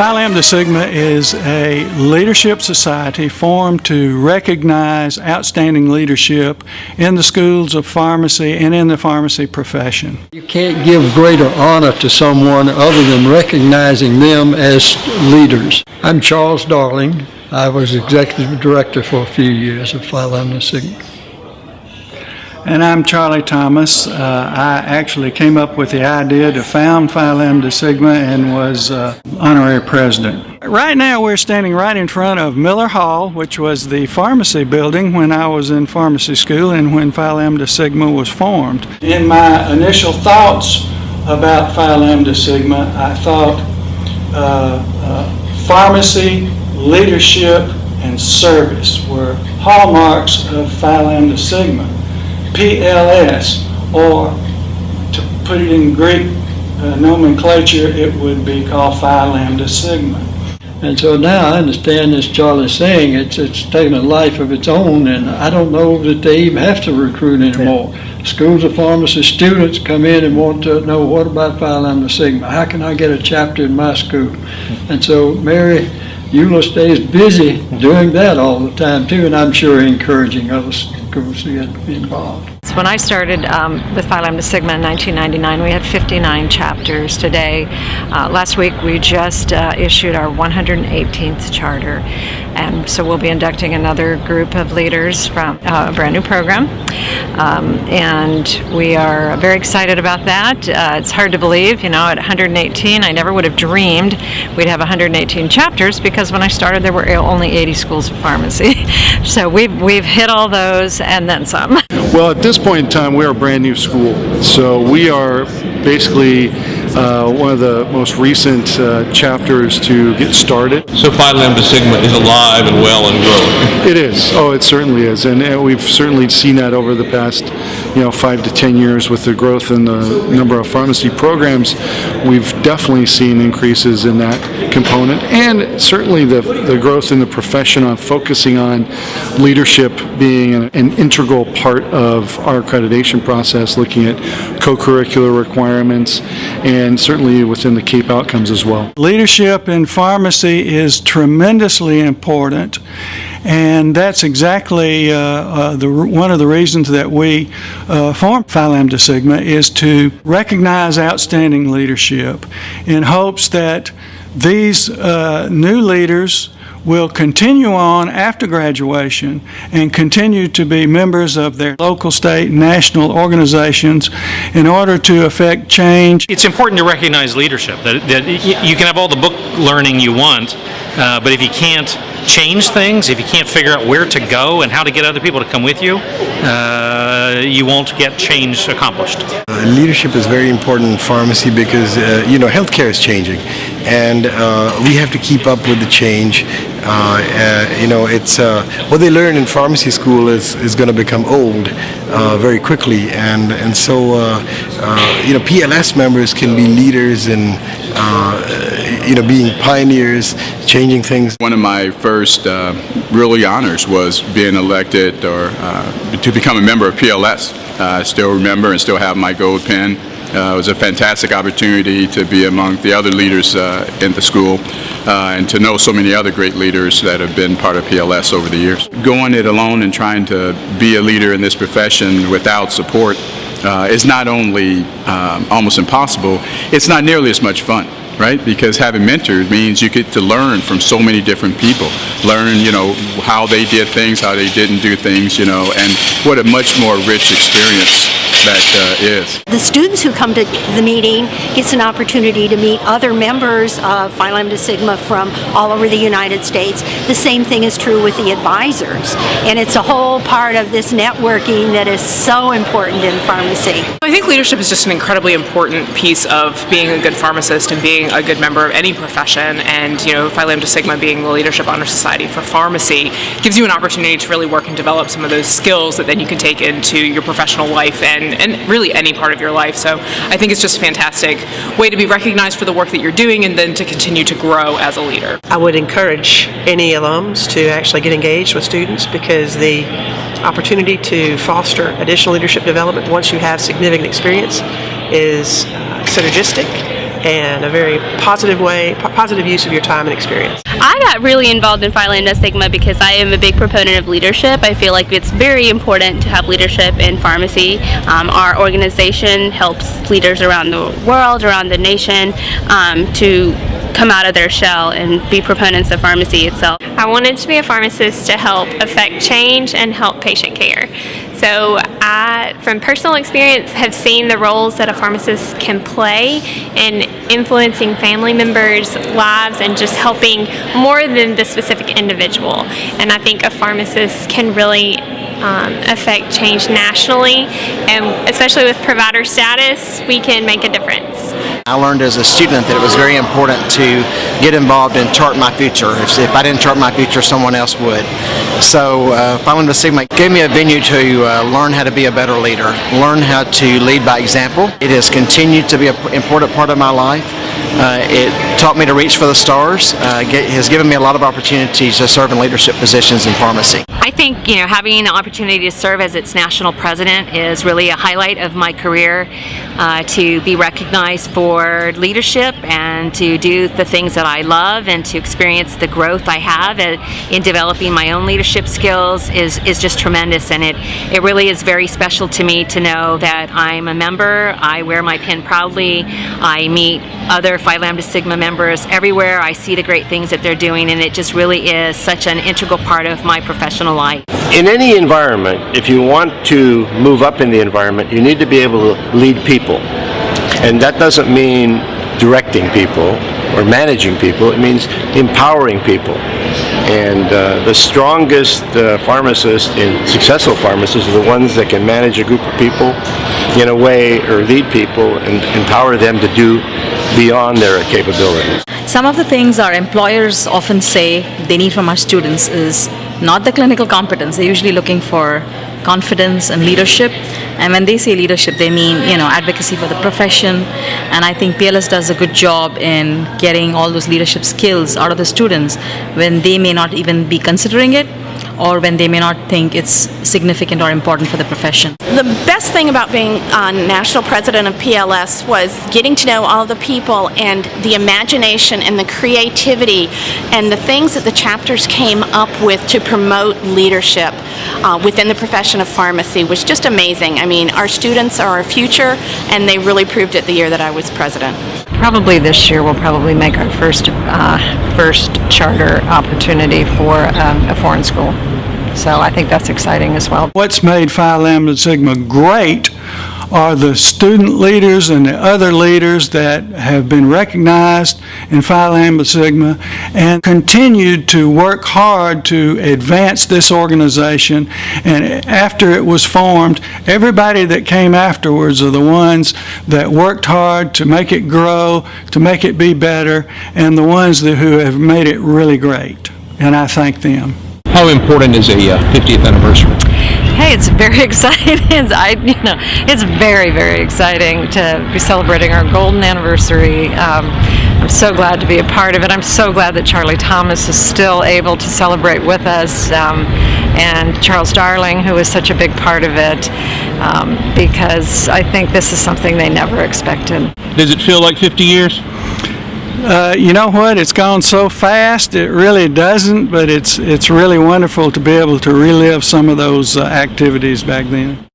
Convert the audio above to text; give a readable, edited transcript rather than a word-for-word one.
Phi Lambda Sigma is a leadership society formed to recognize outstanding leadership in the schools of pharmacy and in the pharmacy profession. You can't give greater honor to someone other than recognizing them as leaders. I'm Charles Darling. I was executive director for a few years of Phi Lambda Sigma. And I'm Charlie Thomas. I actually came up with the idea to found Phi Lambda Sigma and was honorary president. Right now we're standing right in front of Miller Hall, which was the pharmacy building when I was in pharmacy school and when Phi Lambda Sigma was formed. In my initial thoughts about Phi Lambda Sigma, I thought pharmacy, leadership, and service were hallmarks of Phi Lambda Sigma. PLS, or to put it in Greek nomenclature, it would be called Phi Lambda Sigma. And so now I understand, as Charlie's saying, it's taken a life of its own, and I don't know that they even have to recruit anymore. Schools of pharmacy students come in and want to know, what about Phi Lambda Sigma? How can I get a chapter in my school? And so Mary Eula stays busy doing that all the time too, and I'm sure encouraging other schools to get involved. So when I started with Phi Lambda Sigma in 1999, we had 59 chapters. Today, last week, we just issued our 118th charter, and so we'll be inducting another group of leaders from a brand new program, and we are very excited about that. It's hard to believe, at 118, I never would have dreamed we'd have 118 chapters, because when I started, there were only 80 schools of pharmacy. So we've hit all those and then some. Well, at this point in time, we're a brand new school, so we are basically one of the most recent chapters to get started. So Phi Lambda Sigma is alive and well and growing. It is. Oh, it certainly is, and we've certainly seen that over the past 5 to 10 years with the growth in the number of pharmacy programs. We've definitely seen increases in that component, and certainly the growth in the profession on focusing on leadership being an integral part of our accreditation process, looking at co-curricular requirements, and certainly within the CAPE outcomes as well. Leadership in pharmacy is tremendously important, and that's exactly one of the reasons that we formed Phi Lambda Sigma, is to recognize outstanding leadership in hopes that these new leaders will continue on after graduation and continue to be members of their local, state, and national organizations in order to affect change. It's important to recognize leadership, that you can have all the book learning you want, but if you can't change things, if you can't figure out where to go and how to get other people to come with you, you won't get change accomplished. Leadership is very important in pharmacy because healthcare is changing, and we have to keep up with the change. It's what they learn in pharmacy school is going to become old very quickly, and so PLS members can be leaders in being pioneers, changing things. One of my first really honors was being elected or to become a member of PLS. I still remember and still have my gold pin. It was a fantastic opportunity to be among the other leaders in the school and to know so many other great leaders that have been part of PLS over the years. Going it alone and trying to be a leader in this profession without support is not only almost impossible, it's not nearly as much fun. Right? Because having mentors means you get to learn from so many different people. Learn, how they did things, how they didn't do things, and what a much more rich experience that is. The students who come to the meeting gets an opportunity to meet other members of Phi Lambda Sigma from all over the United States. The same thing is true with the advisors, and it's a whole part of this networking that is so important in pharmacy. I think leadership is just an incredibly important piece of being a good pharmacist and being a good member of any profession, and Phi Lambda Sigma being the Leadership Honor Society for Pharmacy gives you an opportunity to really work and develop some of those skills that then you can take into your professional life and really any part of your life. So I think it's just a fantastic way to be recognized for the work that you're doing and then to continue to grow as a leader. I would encourage any alums to actually get engaged with students, because the opportunity to foster additional leadership development once you have significant experience is synergistic and a very positive way, positive use of your time and experience. I got really involved in Phi Lambda Sigma because I am a big proponent of leadership. I feel like it's very important to have leadership in pharmacy. Our organization helps leaders around the world, around the nation, to come out of their shell and be proponents of pharmacy itself. I wanted to be a pharmacist to help affect change and help patient care. So I, from personal experience, have seen the roles that a pharmacist can play in influencing family members' lives and just helping more than the specific individual. And I think a pharmacist can really affect change nationally, and especially with provider status, we can make a difference. I learned as a student that it was very important to get involved and chart my future. If I didn't chart my future, someone else would. So Phi Lambda Sigma gave me a venue to learn how to be a better leader, learn how to lead by example. It has continued to be an important part of my life. It taught me to reach for the stars, has given me a lot of opportunities to serve in leadership positions in pharmacy. I think, having the opportunity to serve as its national president is really a highlight of my career, to be recognized for leadership and to do the things that I love and to experience the growth I have in developing my own leadership skills is just tremendous, and it really is very special to me to know that I'm a member. I wear my pin proudly. I meet other Phi Lambda Sigma members everywhere. I see the great things that they're doing, and it just really is such an integral part of my professional life. In any environment, if you want to move up in the environment, you need to be able to lead people. And that doesn't mean directing people or managing people. It means empowering people. And the strongest pharmacists and successful pharmacists are the ones that can manage a group of people in a way, or lead people and empower them to do beyond their capabilities. Some of the things our employers often say they need from our students is not the clinical competence. They're usually looking for confidence and leadership. And when they say leadership, they mean, advocacy for the profession. And I think PLS does a good job in getting all those leadership skills out of the students when they may not even be considering it, or when they may not think it's significant or important for the profession. The best thing about being national president of PLS was getting to know all the people and the imagination and the creativity and the things that the chapters came up with to promote leadership within the profession of pharmacy was just amazing. I mean, our students are our future, and they really proved it the year that I was president. Probably this year we'll probably make our first charter opportunity for a foreign school. So I think that's exciting as well. What's made Phi Lambda Sigma great are the student leaders and the other leaders that have been recognized in Phi Lambda Sigma and continued to work hard to advance this organization. And after it was formed, everybody that came afterwards are the ones that worked hard to make it grow, to make it be better, and the ones who have made it really great. And I thank them. How important is a 50th anniversary? Hey, it's very exciting. It's very, very exciting to be celebrating our golden anniversary. I'm so glad to be a part of it. I'm so glad that Charlie Thomas is still able to celebrate with us, and Charles Darling, who is such a big part of it, because I think this is something they never expected. Does it feel like 50 years? You know what? It's gone so fast. It really doesn't, but it's really wonderful to be able to relive some of those activities back then.